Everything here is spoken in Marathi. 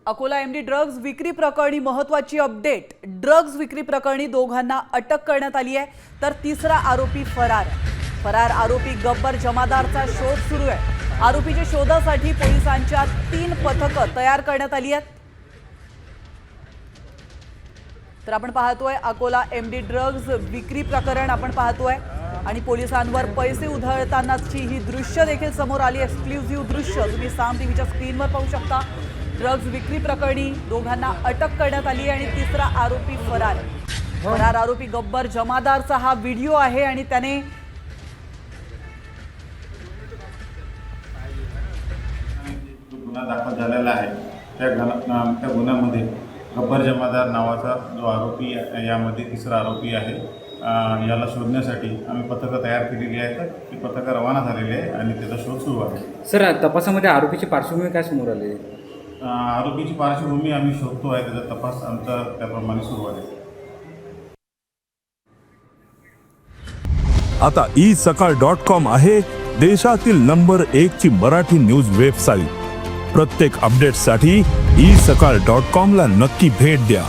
अकोला एमडी ड्रग्ज विक्री प्रकरणी महत्त्वाची अपडेट। ड्रग्ज विक्री प्रकरणी दोघांना अटक करण्यात आली आहे, तर तिसरा आरोपी फरार आहे। फरार आरोपी गब्बर जमादारचा शोध सुरू आहे। आरोपीच्या शोधासाठी पोलिसांच्या 3 पथकं तयार करण्यात आली आहेत। तर आपण पाहतोय अकोला एमडी ड्रग्ज विक्री प्रकरण आपण पाहतोय आणि पोलिसांवर पैसे उधळतानाची ही दृश्य देखील समोर आली। एक्सक्लुझिव्ह दृश्य तुम्ही साम टीव्हीच्या स्क्रीनवर पाहू शकता। ड्रग्ज विक्री प्रकरणी दोघांना अटक करण्यात आली आणि तिसरा आरोपी फरार आहे। फरार आरोपी गब्बर जमादारचा हा व्हिडिओ आहे आणि त्याने गुन्हा दाखल झालेला आहे। त्या गुन्ह्यामध्ये गब्बर जमादार नावाचा जो आरोपी यामध्ये तिसरा आरोपी आहे। याला शोधण्यासाठी आम्ही पथकं तयार केलेली आहेत। ती पथकं रवाना झालेली आहे आणि त्याचा शोध सुरू आहे। सर, तपासामध्ये आरोपीची पार्श्वभूमी काय समोर आली? आरोपीची पार्श्वभूमी आम्ही शोधतो आहे, त्याचा तपास आमचा त्याप्रमाणे सुरू आहे। आता isakal.com आहे देशातील नंबर 1 ची मराठी न्यूज वेबसाईट। प्रत्येक अपडेटसाठी isakal.com ला नक्की भेट द्या।